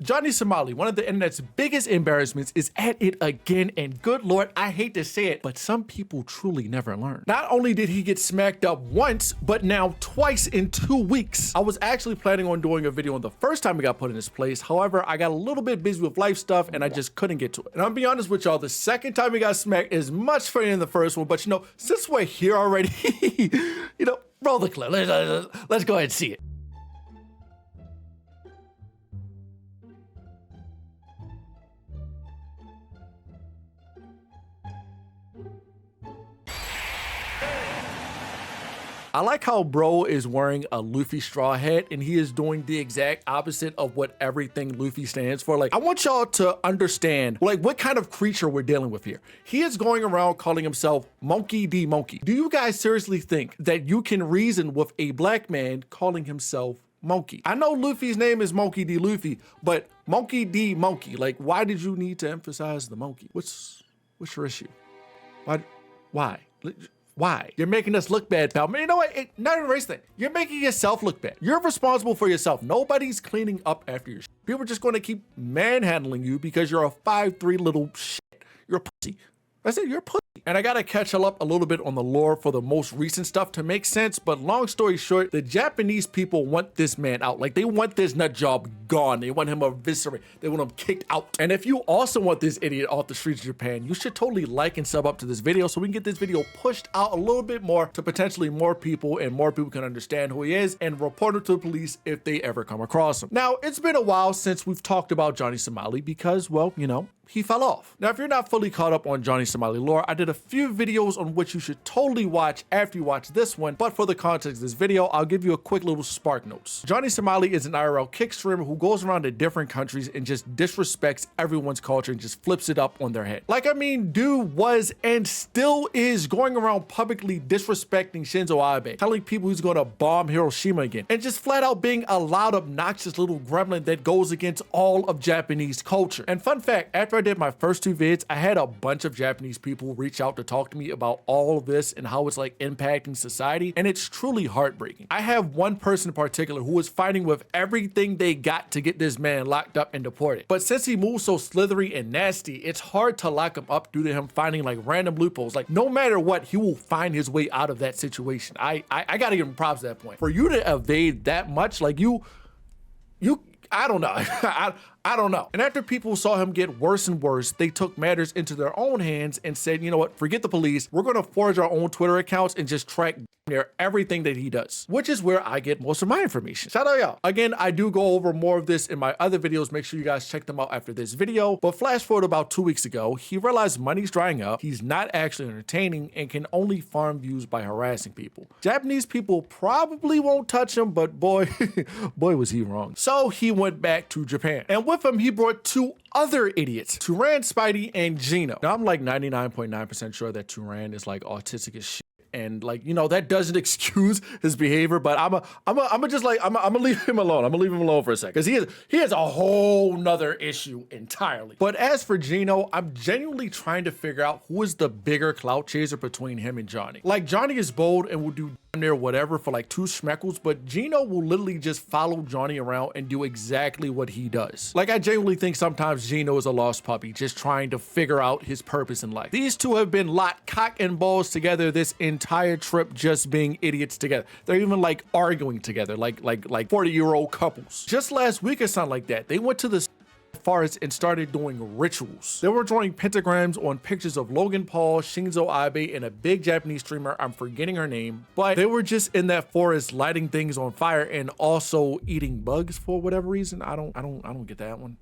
Johnny Somali, one of the internet's biggest embarrassments, is at it again, and good lord, I hate to say it, but some people truly never learn. Not only did he get smacked up once, but now twice in 2 weeks. I was actually planning on doing a video on the first time he got put in his place. However, I got a little bit busy with life stuff and I just couldn't get to it. And I'll be honest with y'all, the second time he got smacked is much funnier than the first one, but you know, since we're here already, you know, roll the clip. Let's go ahead and see it. I like how bro is wearing a Luffy straw hat and he is doing the exact opposite of what everything Luffy stands for. Like, I want y'all to understand like what kind of creature we're dealing with here. He is going around calling himself Monkey D. Monkey. Do you guys seriously think that you can reason with a black man calling himself Monkey? I know Luffy's name is Monkey D. Luffy, but Monkey D. Monkey, like, why did you need to emphasize the monkey? What's your issue? Why? Why? You're making us look bad, pal. You know what? Not even a race thing. You're making yourself look bad. You're responsible for yourself. Nobody's cleaning up after your shit. People are just going to keep manhandling you because you're a 5'3" little shit. You're a pussy. I said you're a pussy. And I gotta catch up a little bit on the lore for the most recent stuff to make sense, but long story short, the Japanese people want this man out. Like, they want this nut job gone. They want him eviscerated. They want him kicked out. And if you also want this idiot off the streets of Japan, you should totally like and sub up to this video so we can get this video pushed out a little bit more to potentially more people, and more people can understand who he is and report him to the police if they ever come across him. Now, it's been a while since we've talked about Johnny Somali because, well, you know, he fell off. Now, if you're not fully caught up on Johnny Somali lore, I did a few videos on which you should totally watch after you watch this one, but for the context of this video, I'll give you a quick little spark notes. Johnny Somali is an IRL kick streamer who goes around to different countries and just disrespects everyone's culture and just flips it up on their head. Like, I mean, dude was and still is going around publicly disrespecting Shinzo Abe, telling people he's gonna bomb Hiroshima again, and just flat out being a loud, obnoxious little gremlin that goes against all of Japanese culture. And fun fact, after I did my first 2 vids, I had a bunch of Japanese people reach out to talk to me about all of this and how it's like impacting society, and it's truly heartbreaking. I have one person in particular who is fighting with everything they got to get this man locked up and deported. But since he moves so slithery and nasty, it's hard to lock him up due to him finding like random loopholes. Like, no matter what, he will find his way out of that situation. I gotta give him props at that point. For you to evade that much, like you I don't know. I don't know. And after people saw him get worse and worse, they took matters into their own hands and said, you know what, forget the police. We're going to forge our own Twitter accounts and just track near everything that he does, which is where I get most of my information. Shout out y'all. Again, I do go over more of this in my other videos. Make sure you guys check them out after this video. But flash forward about 2 weeks ago, he realized money's drying up. He's not actually entertaining and can only farm views by harassing people. Japanese people probably won't touch him, but boy, boy was he wrong. So he went back to Japan. And with him, he brought 2 other idiots, Turan Spidey and Jino. Now, I'm like 99.9% sure that Turan is like autistic as shit. And like, you know, that doesn't excuse his behavior, but I'm gonna leave him alone. I'm gonna leave him alone for a second, because he has a whole nother issue entirely. But as for Jino, I'm genuinely trying to figure out who is the bigger clout chaser between him and Johnny. Like, Johnny is bold and will do damn near whatever for like 2 schmeckles, but Jino will literally just follow Johnny around and do exactly what he does. Like, I genuinely think sometimes Jino is a lost puppy just trying to figure out his purpose in life. These two have been locked cock and balls together this entire trip, just being idiots together. They're even like arguing together like 40-year-old couples. Just last week or something like that, they went to the forest and started doing rituals. They were drawing pentagrams on pictures of Logan Paul, Shinzo Abe, and a big Japanese streamer, I'm forgetting her name, but they were just in that forest lighting things on fire and also eating bugs for whatever reason. I don't get that one.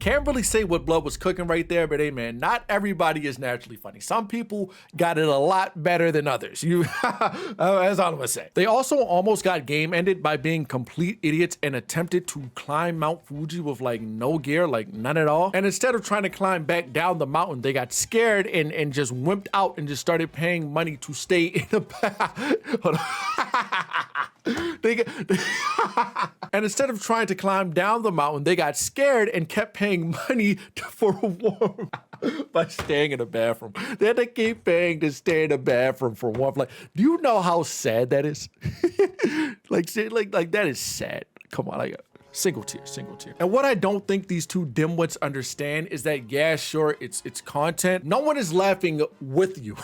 Can't really say what blood was cooking right there, but hey man, not everybody is naturally funny. Some people got it a lot better than others. That's all I'm gonna say. They also almost got game ended by being complete idiots and attempted to climb Mount Fuji with like no gear, like none at all. And instead of trying to climb back down the mountain, they got scared and just wimped out and just started paying money to stay in the back. And And instead of trying to climb down the mountain, they got scared and kept paying money for a warm by staying in the bathroom. They had to keep paying to stay in the bathroom for warmth. Like, do you know how sad that is? like that is sad. Come on, single tear, single tear. And what I don't think these two dimwits understand is that, yeah, sure, it's content. No one is laughing with you.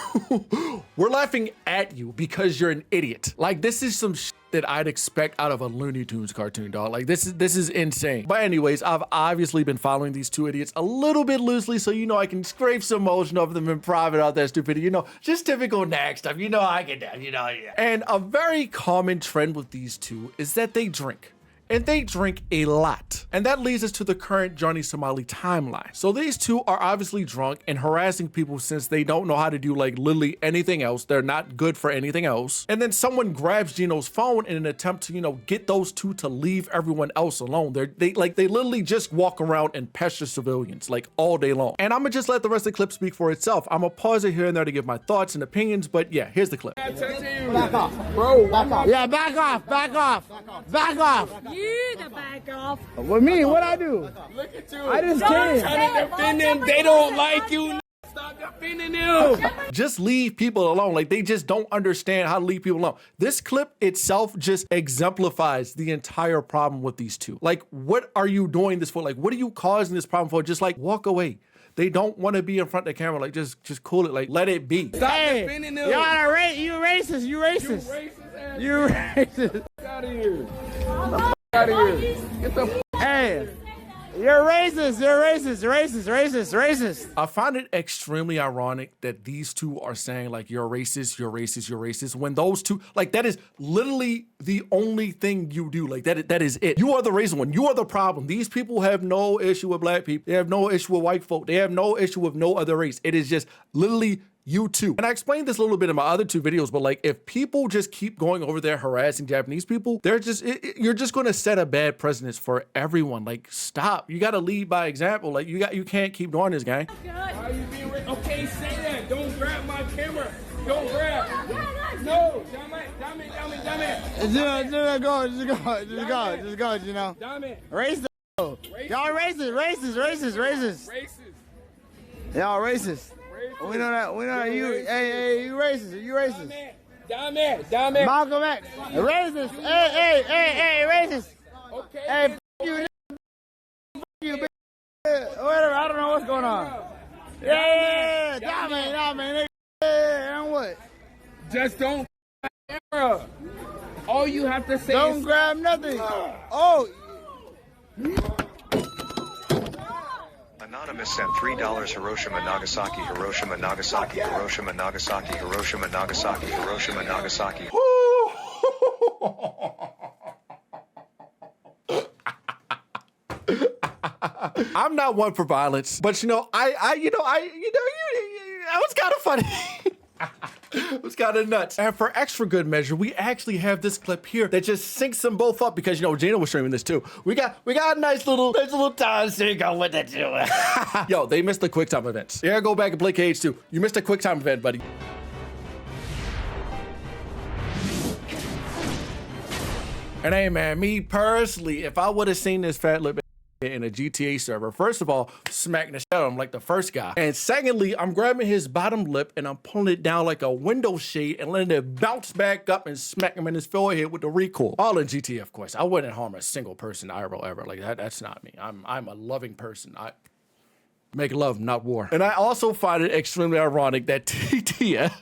We're laughing at you because you're an idiot. Like, this is some shit that I'd expect out of a Looney Tunes cartoon, dog. Like, this is insane. But anyways, I've obviously been following these two idiots a little bit loosely, so you know I can scrape some motion off them in private out there, stupidity. You know, just typical nag stuff. You know I can do, you know, yeah. And a very common trend with these two is that they drink. And they drink a lot. And that leads us to the current Johnny Somali timeline. So these two are obviously drunk and harassing people since they don't know how to do like literally anything else. They're not good for anything else. And then someone grabs Jino's phone in an attempt to, you know, get those two to leave everyone else alone. They literally just walk around and pester civilians like all day long. And I'm gonna just let the rest of the clip speak for itself. I'm gonna pause it here and there to give my thoughts and opinions, but yeah, here's the clip. Back off, bro. Back off. Yeah, back off. Back off. Back off. You the back off. With me, what I do? Look at you. I just came. Trying to defend them. They don't like you. Stop defending them. Just leave people alone. Like, they just don't understand how to leave people alone. This clip itself just exemplifies the entire problem with these two. Like, what are you doing this for? Like, what are you causing this problem for? Just like walk away. They don't want to be in front of the camera. Like, just cool it. Like, let it be. Stop defending them. Y'all you racist. You racist. You racist. Get out of here. Out of here. Get the Hey, you're racist. You're racist. Racist. Racist. Racist. I find it extremely ironic that these two are saying like, you're racist, you're racist, you're racist, when those two, like, that is literally the only thing you do. Like, that is it. You are the racist one. You are the problem. These people have no issue with black people. They have no issue with white folk. They have no issue with no other race. It is just literally you too. And I explained this a little bit in my other two videos, but like, if people just keep going over there harassing Japanese people, they're just, you're just going to set a bad precedent for everyone. Like, stop. You got to lead by example. Like, you can't keep doing this, gang. Why are you being okay, say that. Don't grab my camera. Don't grab. No. Damn it. Just go, you know. Damn it. Racist. Y'all racist. Y'all racist. We know that. You racist. You racist. Damn it. Malcolm X. Racist. Hey, racist. Okay. Hey, you, bitch. Whatever. I don't know what's going on. Yeah. Damn it. And what? Just don't grab the camera. All you have to say don't is grab nothing. Oh. Anonymous sent $3 Hiroshima, Nagasaki, Hiroshima, Nagasaki, Hiroshima, Nagasaki, Hiroshima, Nagasaki, Hiroshima, Nagasaki. I'm not one for violence, but you know, I was kind of funny. It was kind of nuts. And for extra good measure, we actually have this clip here that just syncs them both up because, you know, Jino was streaming this too. We got a nice little time sync on what they're doing. Yo, they missed the QuickTime events. Yeah, go back and play KH2. You missed a QuickTime event, buddy. And hey, man, me personally, if I would have seen this fat lip in a GTA server, first of all, smacking the shit out of him like the first guy. And secondly, I'm grabbing his bottom lip and I'm pulling it down like a window shade and letting it bounce back up and smack him in his forehead with the recoil. All in GTA, of course. I wouldn't harm a single person ever. Like, that's not me. I'm a loving person. I make love, not war. And I also find it extremely ironic that TTF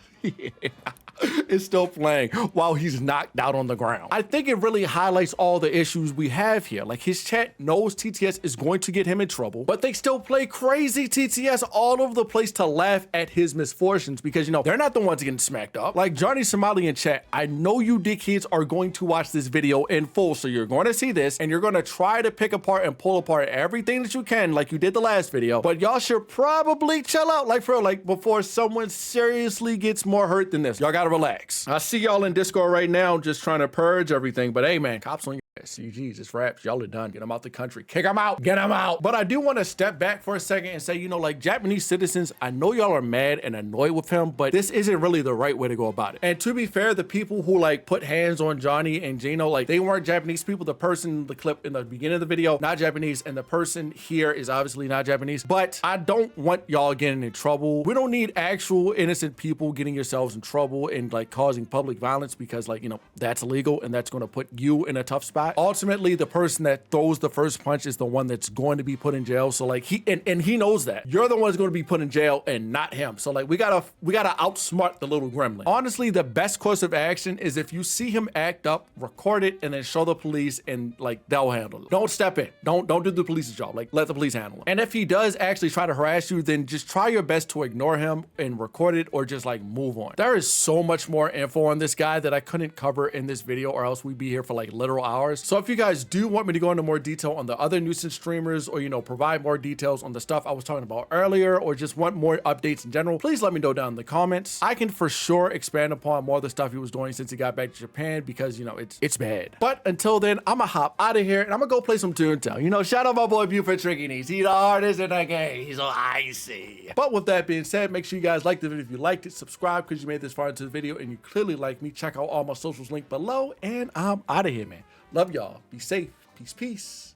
is still playing while he's knocked out on the ground. I think it really highlights all the issues we have here. Like, his chat knows TTS is going to get him in trouble, but they still play crazy TTS all over the place to laugh at his misfortunes because, you know, they're not the ones getting smacked up. Like, Johnny Somali in chat, I know you dickheads are going to watch this video in full, so you're going to see this and you're going to try to pick apart and pull apart everything that you can like you did the last video, but y'all should probably chill out, like, for real, like, before someone seriously gets more hurt than this. Y'all gotta relax. I see y'all in Discord right now just trying to purge everything, but hey, man, cops on your CG's, it's raps. Y'all are done. Get them out the country. Kick them out. Get them out. But I do want to step back for a second and say, you know, like Japanese citizens, I know y'all are mad and annoyed with him, but this isn't really the right way to go about it. And to be fair, the people who like put hands on Johnny and Jino, like they weren't Japanese people. The person in the clip in the beginning of the video, not Japanese, and the person here is obviously not Japanese. But I don't want y'all getting in trouble. We don't need actual innocent people getting yourselves in trouble and like causing public violence, because like, you know, that's illegal and that's going to put you in a tough spot. Ultimately, the person that throws the first punch is the one that's going to be put in jail. So like he knows that you're the one that's going to be put in jail and not him. So like we gotta outsmart the little gremlin. Honestly, the best course of action is if you see him act up, record it, and then show the police, and like they'll handle it. Don't step in. Don't do the police's job. Like let the police handle it. And if he does actually try to harass you, then just try your best to ignore him and record it, or just like move on. There is so much more info on this guy that I couldn't cover in this video, or else we'd be here for like literal hours. So if you guys do want me to go into more detail on the other nuisance streamers, or you know, provide more details on the stuff I was talking about earlier, or just want more updates in general, please let me know down in the comments. I can for sure expand upon more of the stuff he was doing since he got back to Japan, because you know it's bad. But until then, I'ma hop out of here and I'm gonna go play some Toontown. You know, shout out my boy Bew for tricking these. He's the hardest in the game. He's so icy. But with that being said, make sure you guys like the video if you liked it, subscribe because you made this far into the video and you clearly like me. Check out all my socials linked below, and I'm out of here, man. Love y'all. Be safe. Peace, peace.